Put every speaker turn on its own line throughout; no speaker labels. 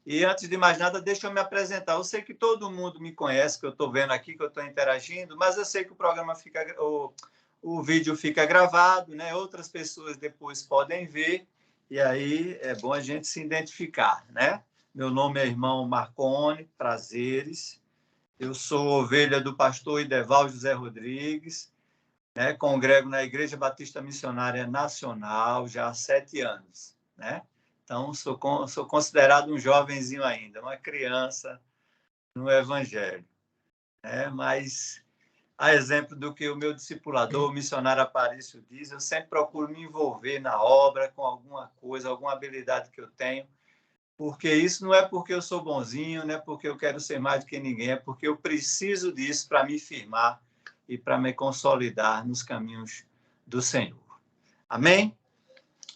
E, antes de mais nada, deixa eu me apresentar. Eu sei que todo mundo me conhece, que eu estou vendo aqui, que eu estou interagindo, mas eu sei que o programa fica... O vídeo fica gravado, né? Outras pessoas depois podem ver, e aí é bom a gente se identificar, né? Meu nome é irmão Marcone, prazeres. Eu sou ovelha do pastor Ideval José Rodrigues, né? Congrego na Igreja Batista Missionária Nacional já há 7 anos, né? Então, sou considerado um jovenzinho ainda, uma criança no Evangelho, né? Mas, a exemplo do que o meu discipulador, o missionário Aparício, diz, eu sempre procuro me envolver na obra com alguma coisa, alguma habilidade que eu tenho, porque isso não é porque eu sou bonzinho, não é porque eu quero ser mais do que ninguém, é porque eu preciso disso para me firmar e para me consolidar nos caminhos do Senhor. Amém?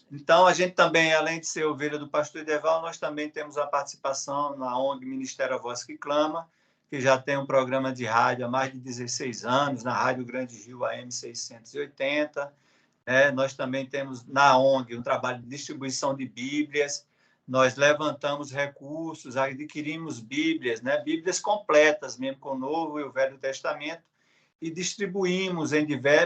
Então, a gente também, além de ser ovelha do pastor Ideval, nós também temos a participação na ONG Ministério A Voz que Clama, que já tem um programa de rádio há mais de 16 anos, na Rádio Grande Rio AM 680. Nós também temos na ONG um trabalho de distribuição de Bíblias. Nós levantamos recursos, adquirimos Bíblias, né? Bíblias completas, mesmo com o Novo e o Velho Testamento, e distribuímos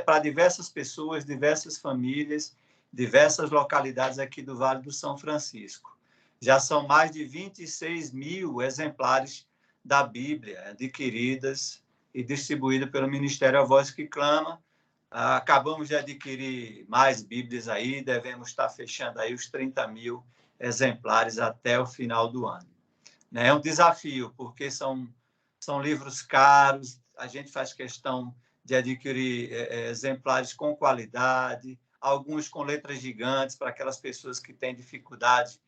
para diversas pessoas, diversas famílias, diversas localidades aqui do Vale do São Francisco. Já são mais de 26 mil exemplares da Bíblia adquiridas e distribuídas pelo Ministério A Voz que Clama. Acabamos de adquirir mais Bíblias aí, devemos estar fechando aí os 30 mil exemplares até o final do ano. É um desafio, porque são livros caros, a gente faz questão de adquirir exemplares com qualidade, alguns com letras gigantes para aquelas pessoas que têm dificuldade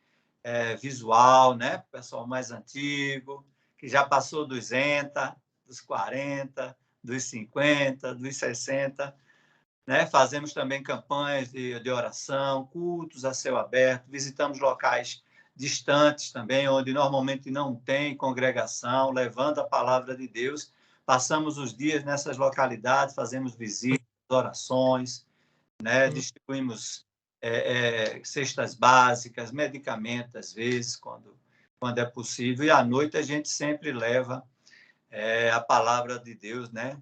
visual, né? Pessoal mais antigo, que já passou dos 60, dos 40, dos 50, dos 60. Né? Fazemos também campanhas de oração, cultos a céu aberto, visitamos locais distantes também, onde normalmente não tem congregação, levando a palavra de Deus. Passamos os dias nessas localidades, fazemos visitas, orações, né? Distribuímos cestas básicas, medicamentos, às vezes, quando é possível, e à noite a gente sempre leva a palavra de Deus, né?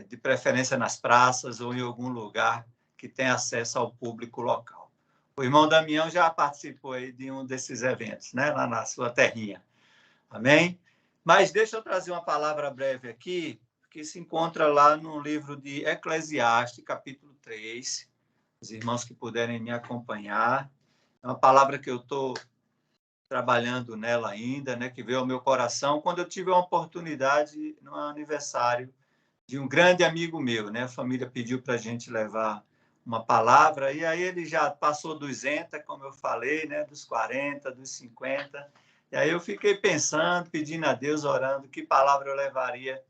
De preferência nas praças ou em algum lugar que tenha acesso ao público local. O irmão Damião já participou aí de um desses eventos, né? Lá na sua terrinha. Amém? Mas deixa eu trazer uma palavra breve aqui, que se encontra lá no livro de Eclesiastes, capítulo 3. Os irmãos que puderem me acompanhar. É uma palavra que eu estou trabalhando nela ainda, né? Que veio ao meu coração quando eu tive a oportunidade no aniversário de um grande amigo meu, né? A família pediu para a gente levar uma palavra, e aí ele já passou dos 200, como eu falei, né? Dos 40, dos 50, e aí eu fiquei pensando, pedindo a Deus, orando, que palavra eu levaria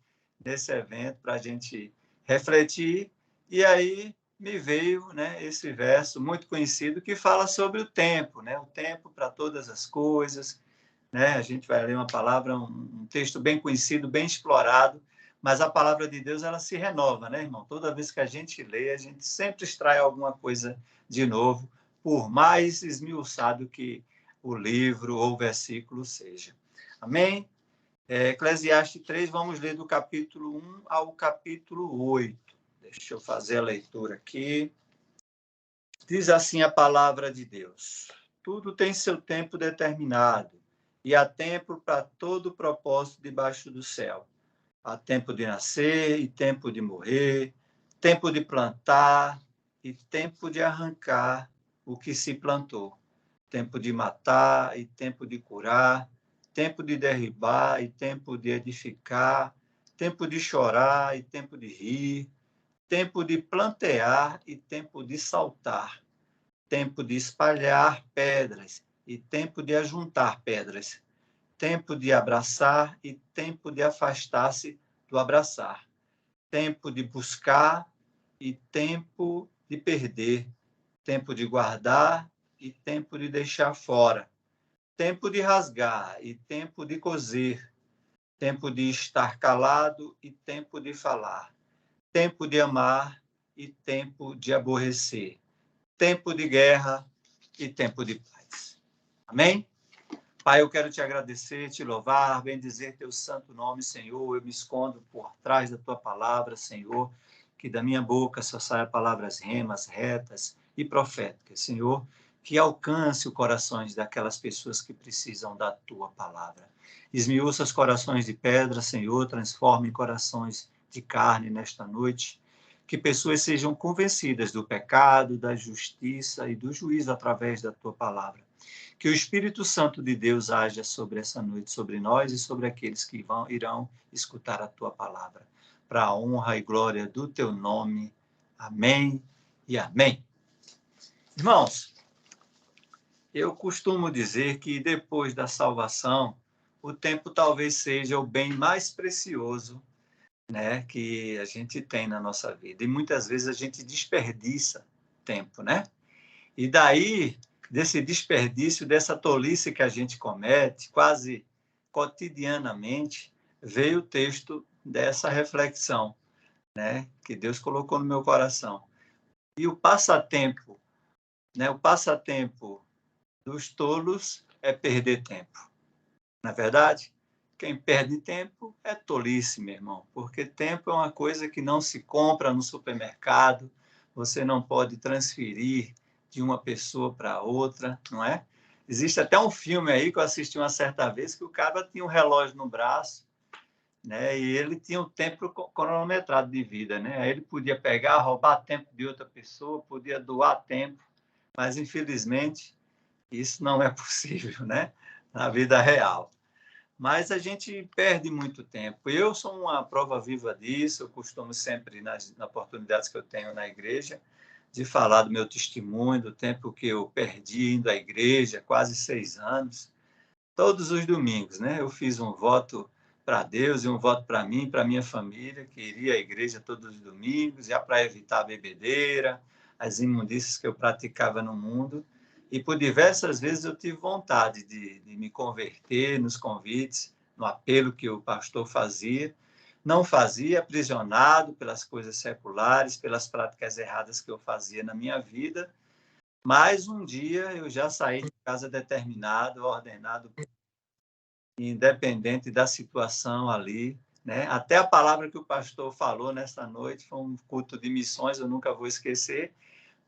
nesse evento para a gente refletir, e aí me veio, né, esse verso muito conhecido que fala sobre o tempo, né? O tempo para todas as coisas, né? A gente vai ler uma palavra, um texto bem conhecido, bem explorado, mas a palavra de Deus, ela se renova, né, irmão? Toda vez que a gente lê, a gente sempre extrai alguma coisa de novo, por mais esmiuçado que o livro ou o versículo seja. Amém? Eclesiastes 3, vamos ler do capítulo 1 ao capítulo 8. Deixa eu fazer a leitura aqui. Diz assim a palavra de Deus: tudo tem seu tempo determinado, e há tempo para todo propósito debaixo do céu. Há tempo de nascer e tempo de morrer, tempo de plantar e tempo de arrancar o que se plantou, tempo de matar e tempo de curar, tempo de derribar e tempo de edificar, tempo de chorar e tempo de rir, tempo de plantear e tempo de saltar, tempo de espalhar pedras e tempo de ajuntar pedras, tempo de abraçar e tempo de afastar-se do abraçar, tempo de buscar e tempo de perder, tempo de guardar e tempo de deixar fora, tempo de rasgar e tempo de coser, tempo de estar calado e tempo de falar, tempo de amar e tempo de aborrecer, tempo de guerra e tempo de paz. Amém? Pai, eu quero te agradecer, te louvar, bendizer teu santo nome, Senhor. Eu me escondo por trás da tua palavra, Senhor, que da minha boca só saia palavras remas, retas e proféticas, Senhor, que alcance os corações daquelas pessoas que precisam da tua palavra. Esmiuça os corações de pedra, Senhor, transforme em corações de carne nesta noite, que pessoas sejam convencidas do pecado, da justiça e do juízo através da tua palavra. Que o Espírito Santo de Deus haja sobre essa noite, sobre nós e sobre aqueles que irão escutar a tua palavra, para a honra e glória do teu nome. Amém e amém. Irmãos, eu costumo dizer que depois da salvação, o tempo talvez seja o bem mais precioso, né, que a gente tem na nossa vida. E muitas vezes a gente desperdiça tempo, né? E daí, desse desperdício, dessa tolice que a gente comete, quase cotidianamente, veio o texto dessa reflexão, né, que Deus colocou no meu coração. E o passatempo, né, o passatempo dos tolos é perder tempo. Na verdade, quem perde tempo é tolice, meu irmão, porque tempo é uma coisa que não se compra no supermercado, você não pode transferir de uma pessoa para outra, não é? Existe até um filme aí que eu assisti uma certa vez que o cara tinha um relógio no braço, né? E ele tinha um tempo cronometrado de vida, né? Aí ele podia pegar, roubar tempo de outra pessoa, podia doar tempo, mas infelizmente isso não é possível, né? Na vida real. Mas a gente perde muito tempo. Eu sou uma prova viva disso, eu costumo sempre, nas oportunidades que eu tenho na igreja, de falar do meu testemunho, do tempo que eu perdi indo à igreja, quase 6 anos, todos os domingos, né? Eu fiz um voto para Deus e um voto para mim, para minha família, que iria à igreja todos os domingos, já para evitar a bebedeira, as imundícias que eu praticava no mundo. E por diversas vezes eu tive vontade de me converter nos convites, no apelo que o pastor fazia. Não fazia, aprisionado pelas coisas seculares, pelas práticas erradas que eu fazia na minha vida. Mas um dia eu já saí de casa determinado, ordenado, independente da situação ali, né? Até a palavra que o pastor falou nesta noite foi um culto de missões, eu nunca vou esquecer,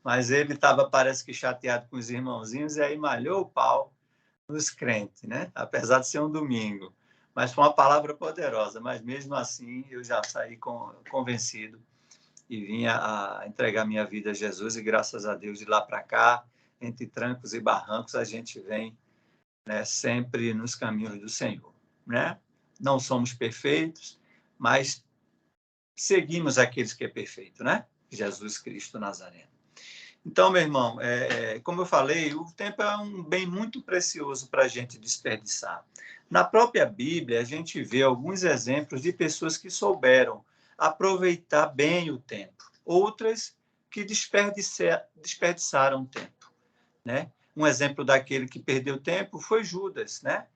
mas ele estava, parece que, chateado com os irmãozinhos, e aí malhou o pau nos crentes, né? Apesar de ser um domingo. Mas foi uma palavra poderosa, mas mesmo assim eu já saí convencido e vinha a entregar minha vida a Jesus, e graças a Deus, de lá para cá, entre trancos e barrancos, a gente vem, né, sempre nos caminhos do Senhor, né? Não somos perfeitos, mas seguimos aqueles que é perfeito, né? Jesus Cristo Nazareno. Então, meu irmão, como eu falei, o tempo é um bem muito precioso para a gente desperdiçar. Na própria Bíblia, a gente vê alguns exemplos de pessoas que souberam aproveitar bem o tempo, outras que desperdiçaram tempo, né? Um exemplo daquele que perdeu tempo foi Judas, né?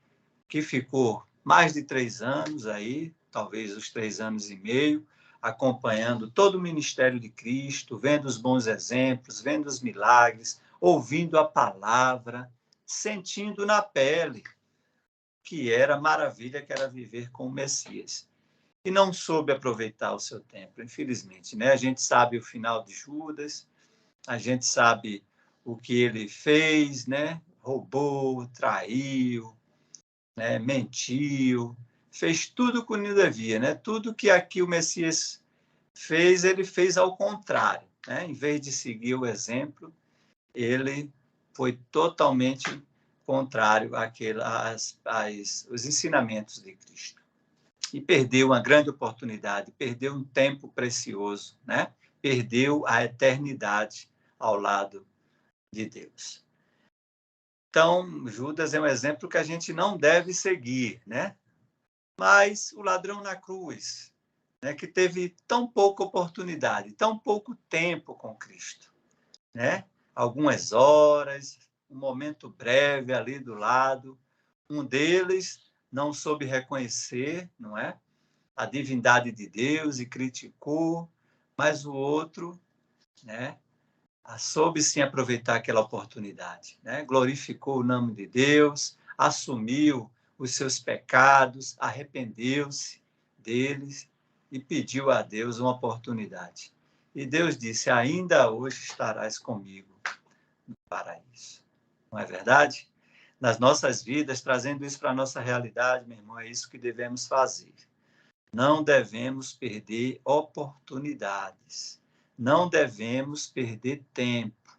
Que ficou mais de 3 anos aí, talvez os 3 anos e meio, acompanhando todo o ministério de Cristo, vendo os bons exemplos, vendo os milagres, ouvindo a palavra, sentindo na pele que era maravilha, que era viver com o Messias. E não soube aproveitar o seu tempo, infelizmente, né? A gente sabe o final de Judas, a gente sabe o que ele fez, né? Roubou, traiu, né? Mentiu, fez tudo que não devia, né? Tudo que aqui o Messias fez, ele fez ao contrário, né? Em vez de seguir o exemplo, ele foi totalmente contrário aos ensinamentos de Cristo. E perdeu uma grande oportunidade, perdeu um tempo precioso, né? Perdeu a eternidade ao lado de Deus. Então, Judas é um exemplo que a gente não deve seguir, né? Mas o ladrão na cruz, né, que teve tão pouca oportunidade, tão pouco tempo com Cristo, né? Algumas horas, um momento breve ali do lado, um deles não soube reconhecer, não é? A divindade de Deus e criticou, mas o outro, né, soube sim aproveitar aquela oportunidade, né? Glorificou o nome de Deus, assumiu os seus pecados, arrependeu-se deles e pediu a Deus uma oportunidade. E Deus disse: ainda hoje estarás comigo no paraíso. Não é verdade? Nas nossas vidas, trazendo isso para a nossa realidade, meu irmão, é isso que devemos fazer. Não devemos perder oportunidades. Não devemos perder tempo,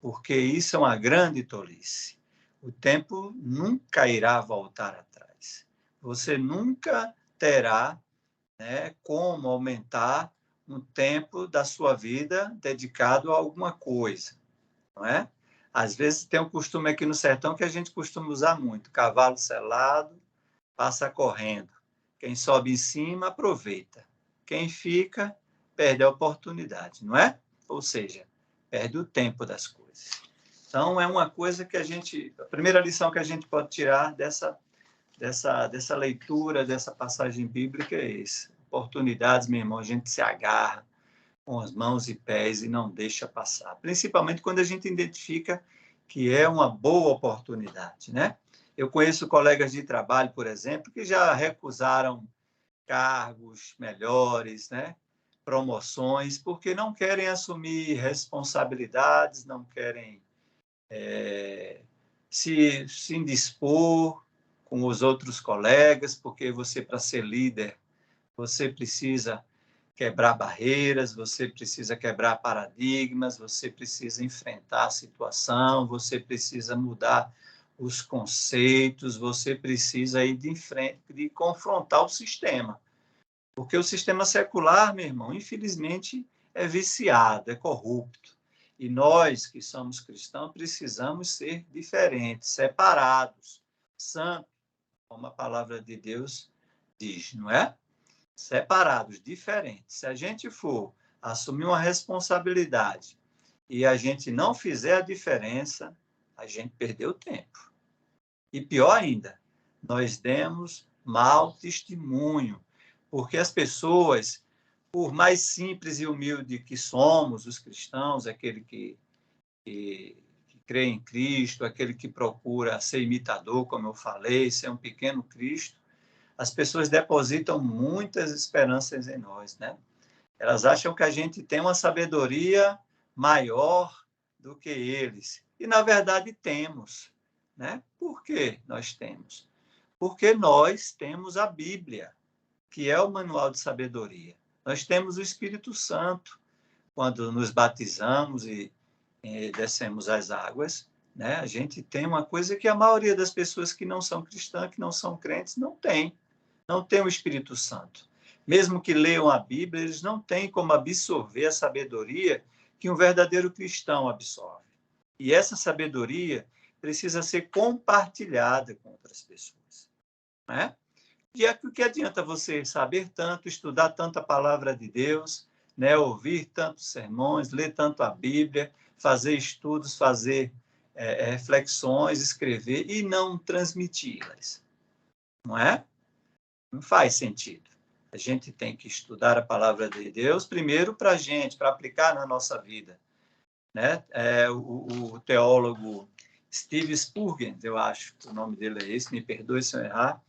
porque isso é uma grande tolice. O tempo nunca irá voltar atrás. Você nunca terá, né, como aumentar um tempo da sua vida dedicado a alguma coisa, não é? Às vezes tem um costume aqui no sertão que a gente costuma usar muito: cavalo selado passa correndo. Quem sobe em cima aproveita. Quem fica perde a oportunidade, não é? Ou seja, perde o tempo das coisas. Então é uma coisa que a primeira lição que a gente pode tirar dessa leitura, dessa passagem bíblica é essa. Oportunidades, meu irmão, a gente se agarra com as mãos e pés e não deixa passar. Principalmente quando a gente identifica que é uma boa oportunidade, né? Eu conheço colegas de trabalho, por exemplo, que já recusaram cargos melhores, né? Promoções, porque não querem assumir responsabilidades, não querem se indispor com os outros colegas, porque você, para ser líder, você precisa quebrar barreiras, você precisa quebrar paradigmas, você precisa enfrentar a situação, você precisa mudar os conceitos, você precisa ir de frente, de confrontar o sistema. Porque o sistema secular, meu irmão, infelizmente, é viciado, é corrupto. E nós, que somos cristãos, precisamos ser diferentes, separados, santos, como a palavra de Deus diz, não é? Separados, diferentes. Se a gente for assumir uma responsabilidade e a gente não fizer a diferença, a gente perdeu tempo. E pior ainda, nós demos mau testemunho, porque as pessoas, por mais simples e humilde que somos, os cristãos, aquele que crê em Cristo, aquele que procura ser imitador, como eu falei, ser um pequeno Cristo, as pessoas depositam muitas esperanças em nós, né? Elas acham que a gente tem uma sabedoria maior do que eles. E, na verdade, temos, né? Por que nós temos? Porque nós temos a Bíblia, que é o manual de sabedoria. Nós temos o Espírito Santo, quando nos batizamos e descemos as águas, né? A gente tem uma coisa que a maioria das pessoas que não são cristãs, que não são crentes, não tem. Não tem o Espírito Santo. Mesmo que leiam a Bíblia, eles não têm como absorver a sabedoria que um verdadeiro cristão absorve. E essa sabedoria precisa ser compartilhada com outras pessoas, né? E é o que adianta você saber tanto, estudar tanto a palavra de Deus, né? Ouvir tantos sermões, ler tanto a Bíblia, fazer estudos, fazer reflexões, escrever e não transmiti-las, não é? Não faz sentido. A gente tem que estudar a palavra de Deus primeiro para a gente, para aplicar na nossa vida, né? O teólogo Steve Spurgeon, eu acho que o nome dele é esse, me perdoe se eu errar,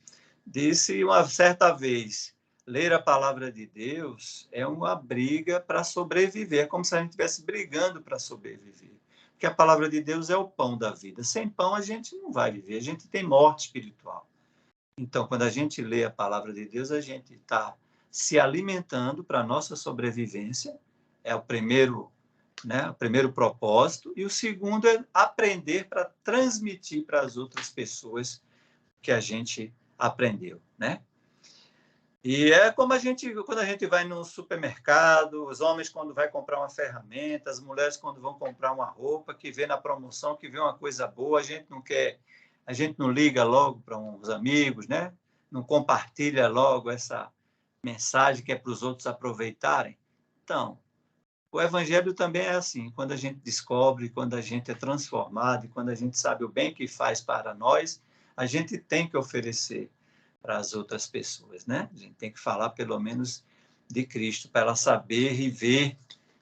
disse uma certa vez: ler a palavra de Deus é uma briga para sobreviver, é como se a gente estivesse brigando para sobreviver. Porque a palavra de Deus é o pão da vida. Sem pão a gente não vai viver, a gente tem morte espiritual. Então, quando a gente lê a palavra de Deus, a gente está se alimentando para a nossa sobrevivência, é o primeiro, né, o primeiro propósito, e o segundo é aprender para transmitir para as outras pessoas o que a gente aprendeu, né? E é como quando a gente vai no supermercado, os homens quando vai comprar uma ferramenta, as mulheres quando vão comprar uma roupa, que vê na promoção, que vê uma coisa boa, a gente não liga logo para uns amigos, né? Não compartilha logo essa mensagem que é para os outros aproveitarem. Então, o evangelho também é assim, quando a gente descobre, quando a gente é transformado, e quando a gente sabe o bem que faz para nós, a gente tem que oferecer para as outras pessoas, né? A gente tem que falar pelo menos de Cristo, para ela saber e ver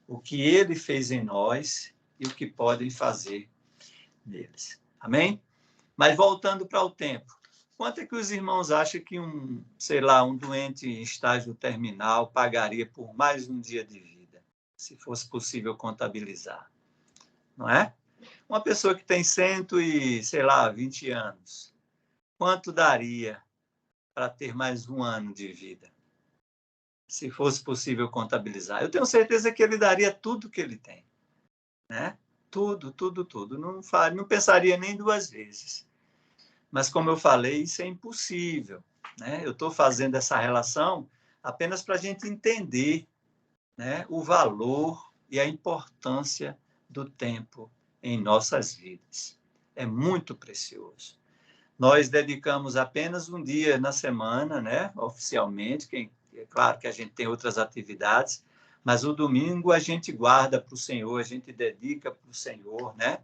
o que ele fez em nós e o que podem fazer neles. Amém? Mas voltando para o tempo, quanto é que os irmãos acham que sei lá, um doente em estágio terminal pagaria por mais um dia de vida, se fosse possível contabilizar, não é? Uma pessoa que tem sei lá, 20 anos, quanto daria para ter mais um ano de vida, se fosse possível contabilizar? Eu tenho certeza que ele daria tudo que ele tem, né? Tudo, tudo, tudo. Não pensaria nem duas vezes. Mas, como eu falei, isso é impossível, né? Eu estou fazendo essa relação apenas para a gente entender, né, o valor e a importância do tempo em nossas vidas. É muito precioso. Nós dedicamos apenas um dia na semana, né, oficialmente. É claro que a gente tem outras atividades, mas o domingo a gente guarda para o Senhor, a gente dedica para o Senhor, né?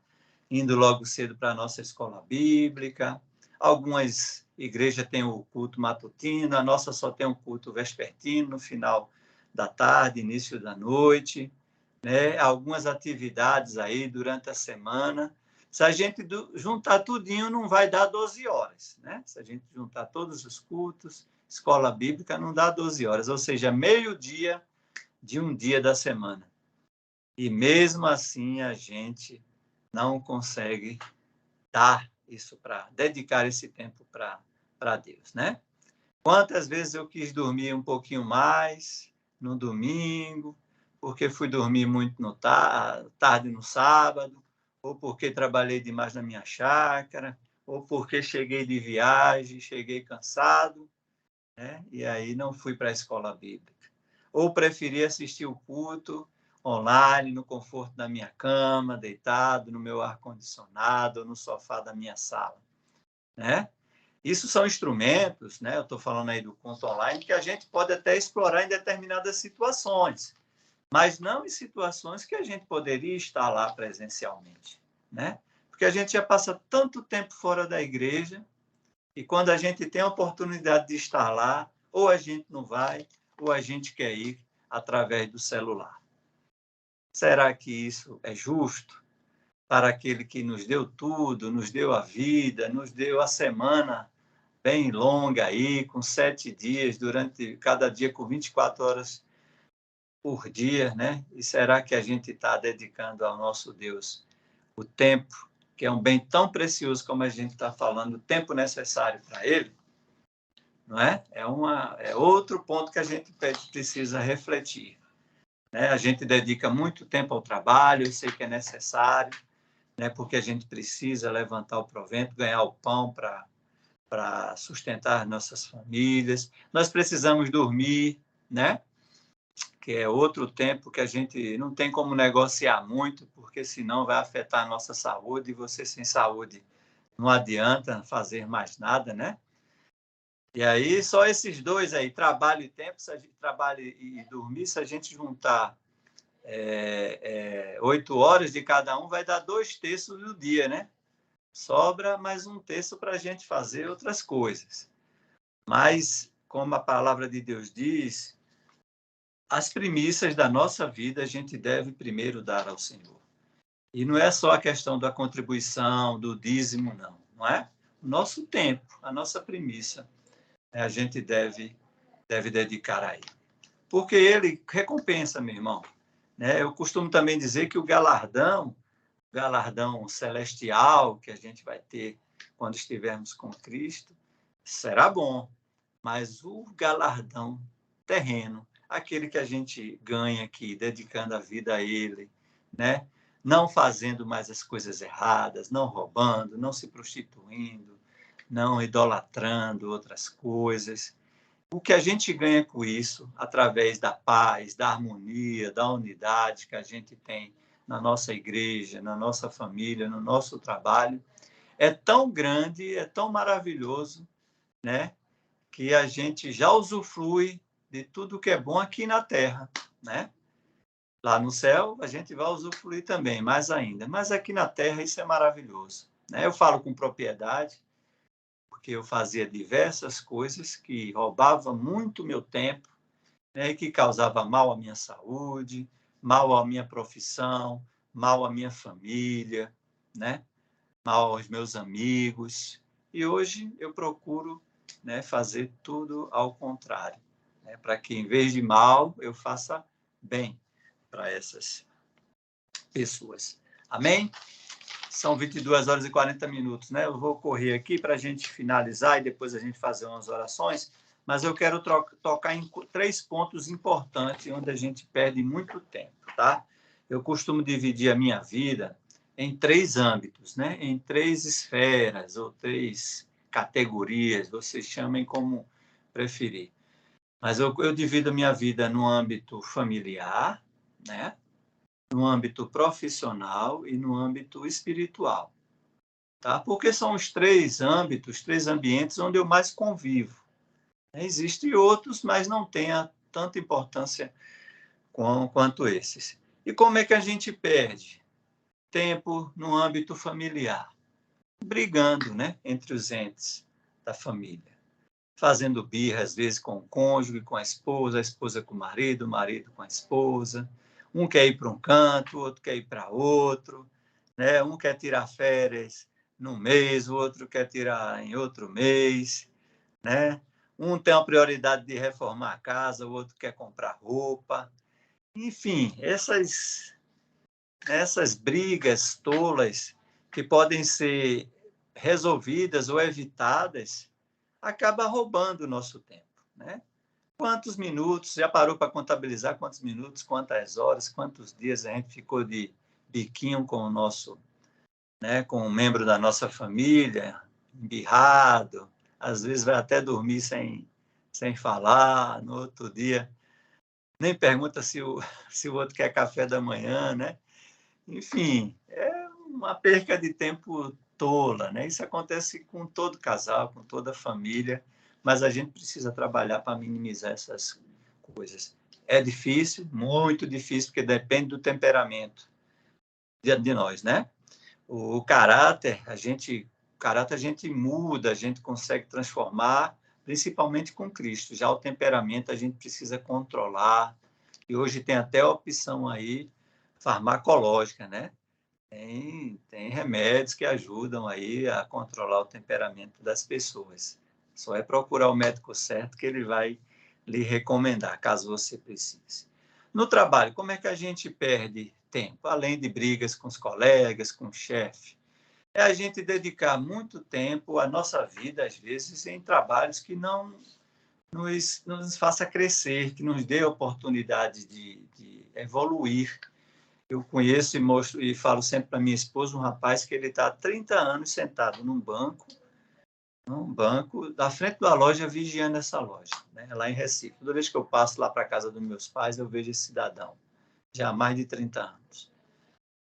Indo logo cedo para a nossa escola bíblica. Algumas igrejas têm o culto matutino, a nossa só tem o culto vespertino, no final da tarde, início da noite, né? Algumas atividades aí durante a semana. Se a gente juntar tudinho, não vai dar 12 horas, né? Se a gente juntar todos os cultos, escola bíblica, não dá 12 horas, ou seja, meio-dia de um dia da semana. E mesmo assim a gente não consegue dedicar esse tempo para Deus, né? Quantas vezes eu quis dormir um pouquinho mais no domingo, porque fui dormir muito tarde no sábado, ou porque trabalhei demais na minha chácara, ou porque cheguei de viagem, cheguei cansado, né? E aí não fui para a escola bíblica. Ou preferi assistir o culto online, no conforto da minha cama, deitado no meu ar-condicionado, no sofá da minha sala, né? Isso são instrumentos, né? Eu estou falando aí do culto online, que a gente pode até explorar em determinadas situações, mas não em situações que a gente poderia estar lá presencialmente, né? Porque a gente já passa tanto tempo fora da igreja e quando a gente tem a oportunidade de estar lá, ou a gente não vai, ou a gente quer ir através do celular. Será que isso é justo para aquele que nos deu tudo, nos deu a vida, nos deu a semana bem longa aí, com 7 dias, durante cada dia com 24 horas por dia, né? E será que a gente está dedicando ao nosso Deus o tempo, que é um bem tão precioso como a gente está falando, o tempo necessário para ele? Não é? É outro ponto que a gente precisa refletir, né? A gente dedica muito tempo ao trabalho, eu sei que é necessário, né? Porque a gente precisa levantar o provento, ganhar o pão para sustentar nossas famílias. Nós precisamos dormir, né? Que é outro tempo que a gente não tem como negociar muito, porque senão vai afetar a nossa saúde, e você sem saúde não adianta fazer mais nada, né? E aí, só esses dois aí, trabalho e tempo, se a gente trabalha e dormir, se a gente juntar 8 horas de cada um, vai dar 2/3 do dia, né? Sobra mais 1/3 para a gente fazer outras coisas. Mas, como a palavra de Deus diz, as primícias da nossa vida a gente deve primeiro dar ao Senhor. E não é só a questão da contribuição, do dízimo, não é? O nosso tempo, a nossa primícia, a gente deve dedicar a Ele. Porque Ele recompensa, meu irmão. Né? Eu costumo também dizer que o galardão celestial que a gente vai ter quando estivermos com Cristo, será bom, mas o galardão terreno, aquele que a gente ganha aqui, dedicando a vida a Ele, né? Não fazendo mais as coisas erradas, não roubando, não se prostituindo, não idolatrando outras coisas. O que a gente ganha com isso, através da paz, da harmonia, da unidade que a gente tem na nossa igreja, na nossa família, no nosso trabalho, é tão grande, é tão maravilhoso, né? Que a gente já usufrui de tudo que é bom aqui na Terra, né? Lá no céu, a gente vai usufruir também, mais ainda. Mas aqui na Terra, isso é maravilhoso, né? Eu falo com propriedade, porque eu fazia diversas coisas que roubavam muito meu tempo, né? E que causava mal à minha saúde, mal à minha profissão, mal à minha família, né? mal aos meus amigos. E hoje eu procuro, né, fazer tudo ao contrário, né, para que, em vez de mal, eu faça bem para essas pessoas. Amém? São 22 horas e 40 minutos, né? Eu vou correr aqui para a gente finalizar e depois a gente fazer umas orações, mas eu quero tocar em 3 pontos importantes onde a gente perde muito tempo, tá? Eu costumo dividir a minha vida em 3 âmbitos, né? Em 3 esferas ou 3 categorias, vocês chamem como preferir. Mas eu divido a minha vida no âmbito familiar, né? No âmbito profissional e no âmbito espiritual, tá? Porque são os 3 âmbitos, 3 ambientes onde eu mais convivo. Existem outros, mas não têm tanta importância quanto esses. E como é que a gente perde tempo no âmbito familiar? Brigando, né, entre os entes da família. Fazendo birra, às vezes, com o cônjuge, com a esposa com o marido com a esposa. Um quer ir para um canto, o outro quer ir para outro, né? Um quer tirar férias num mês, o outro quer tirar em outro mês, né? Um tem a prioridade de reformar a casa, o outro quer comprar roupa. Enfim, essas brigas tolas que podem ser resolvidas ou evitadas acaba roubando o nosso tempo, né? Quantos minutos, já parou para contabilizar quantos minutos, quantas horas, quantos dias a gente ficou de biquinho com o nosso, né, com um membro da nossa família, embirrado, às vezes vai até dormir sem falar, no outro dia nem pergunta se o outro quer café da manhã, né? Enfim, é uma perca de tempo tola, né? Isso acontece com todo casal, com toda família, mas a gente precisa trabalhar para minimizar essas coisas. É difícil, muito difícil, porque depende do temperamento de nós, né? O caráter, a gente muda, a gente consegue transformar, principalmente com Cristo. Já o temperamento a gente precisa controlar, e hoje tem até a opção aí farmacológica, né? Tem remédios que ajudam aí a controlar o temperamento das pessoas. Só é procurar o médico certo que ele vai lhe recomendar, caso você precise. No trabalho, como é que a gente perde tempo? Além de brigas com os colegas, com o chefe, é a gente dedicar muito tempo à nossa vida, às vezes, em trabalhos que não nos faça crescer, que nos dê a oportunidade de evoluir. Eu conheço e mostro e falo sempre para minha esposa, um rapaz que ele está há 30 anos sentado num banco da frente da loja, vigiando essa loja, né, lá em Recife. Toda vez que eu passo lá para a casa dos meus pais, eu vejo esse cidadão, já há mais de 30 anos.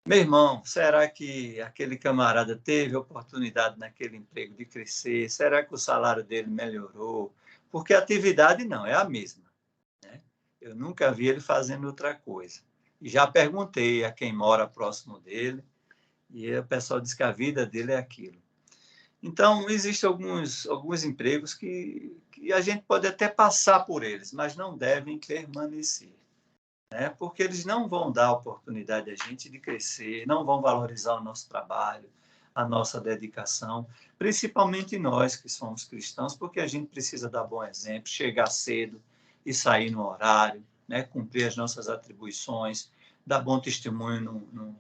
Meu irmão, será que aquele camarada teve oportunidade naquele emprego de crescer? Será que o salário dele melhorou? Porque a atividade não, é a mesma, né? Eu nunca vi ele fazendo outra coisa. E já perguntei a quem mora próximo dele, e o pessoal diz que a vida dele é aquilo. Então, existem alguns empregos que a gente pode até passar por eles, mas não devem permanecer, né? Porque eles não vão dar a oportunidade a gente de crescer, não vão valorizar o nosso trabalho, a nossa dedicação, principalmente nós que somos cristãos, porque a gente precisa dar bom exemplo, chegar cedo e sair no horário, né? Cumprir as nossas atribuições, dar bom testemunho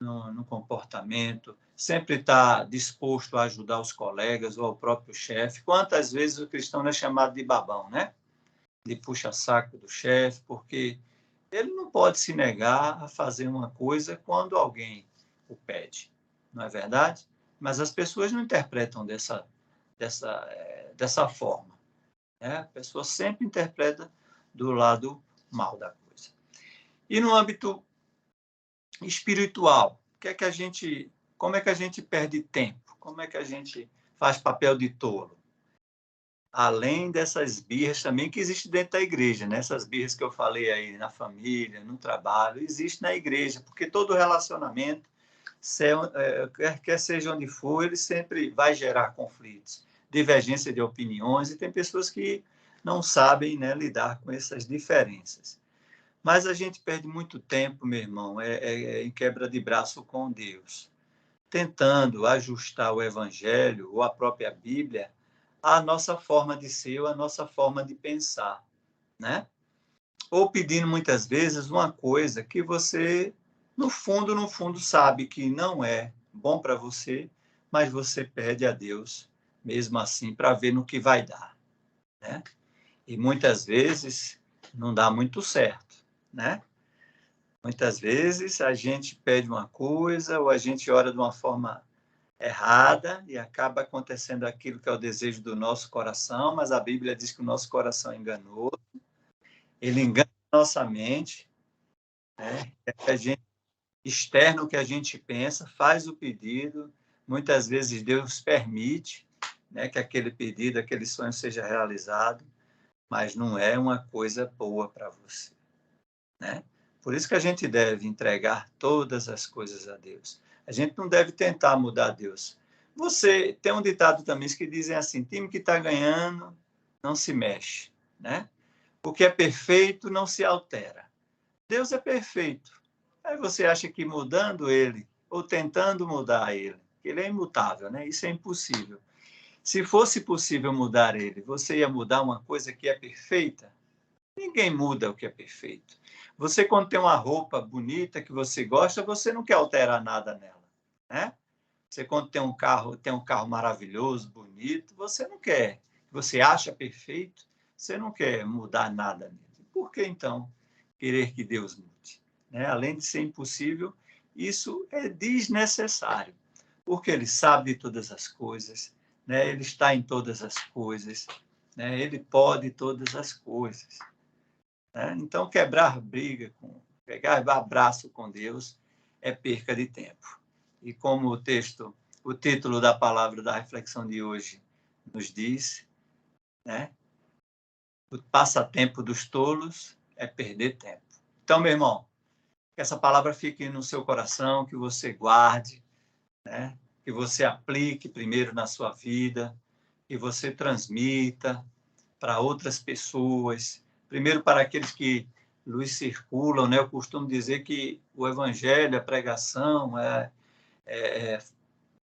no comportamento, sempre estar disposto a ajudar os colegas ou ao próprio chefe. Quantas vezes o cristão não é chamado de babão, né? De puxa-saco do chefe, porque ele não pode se negar a fazer uma coisa quando alguém o pede, não é verdade? Mas as pessoas não interpretam dessa forma, né? A pessoa sempre interpreta do lado mal da coisa. E no âmbito espiritual, como é que a gente perde tempo? Como é que a gente faz papel de tolo? Além dessas birras também que existem dentro da igreja, né? Essas birras que eu falei aí na família, no trabalho, existe na igreja, porque todo relacionamento, quer seja onde for, ele sempre vai gerar conflitos, divergência de opiniões, e tem pessoas que não sabem, né, lidar com essas diferenças. Mas a gente perde muito tempo, meu irmão, em quebra de braço com Deus. tentando ajustar o Evangelho ou a própria Bíblia à nossa forma de ser ou à nossa forma de pensar, né? Ou pedindo muitas vezes uma coisa que você, no fundo, sabe que não é bom para você, mas você pede a Deus, mesmo assim, para ver no que vai dar, né? E muitas vezes não dá muito certo, né? Muitas vezes a gente pede uma coisa ou a gente ora de uma forma errada e acaba acontecendo aquilo que é o desejo do nosso coração, mas a Bíblia diz que o nosso coração é enganoso, ele engana a nossa mente, né? A gente externa o que a gente pensa, faz o pedido, muitas vezes Deus permite, né, que aquele pedido, aquele sonho seja realizado, mas não é uma coisa boa para você, né? Por isso que a gente deve entregar todas as coisas a Deus. A gente não deve tentar mudar Deus. Você tem um ditado também que dizem assim: time que está ganhando não se mexe, né? O que é perfeito não se altera. Deus é perfeito. Aí você acha que mudando ele ou tentando mudar ele é imutável, né? Isso é impossível. Se fosse possível mudar ele, você ia mudar uma coisa que é perfeita? Ninguém muda o que é perfeito. Você, quando tem uma roupa bonita que você gosta, você não quer alterar nada nela, né? Você, quando tem um carro maravilhoso, bonito, você não quer. Você acha perfeito, você não quer mudar nada nele. Por que, então, querer que Deus mude? Né? Além de ser impossível, isso é desnecessário, porque Ele sabe de todas as coisas, né? Ele está em todas as coisas, né? Ele pode todas as coisas. Né? Então, quebrar briga, pegar abraço com Deus é perca de tempo. E como o título da palavra da reflexão de hoje nos diz, né? O passatempo dos tolos é perder tempo. Então, meu irmão, que essa palavra fique no seu coração, que você guarde, né? Que você aplique primeiro na sua vida, que você transmita para outras pessoas, primeiro para aqueles que lhes circulam, né? Eu costumo dizer que o evangelho, a pregação,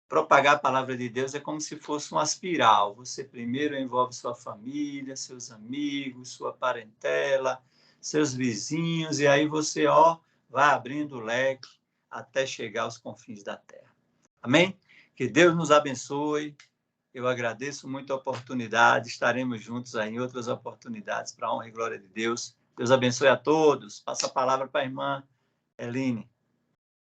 propagar a palavra de Deus é como se fosse uma espiral. Você primeiro envolve sua família, seus amigos, sua parentela, seus vizinhos, e aí você, vai abrindo o leque até chegar aos confins da terra. Amém? Que Deus nos abençoe. Eu agradeço muito a oportunidade. Estaremos juntos aí em outras oportunidades para a honra e glória de Deus. Deus abençoe a todos. Passa a palavra para a irmã Eline.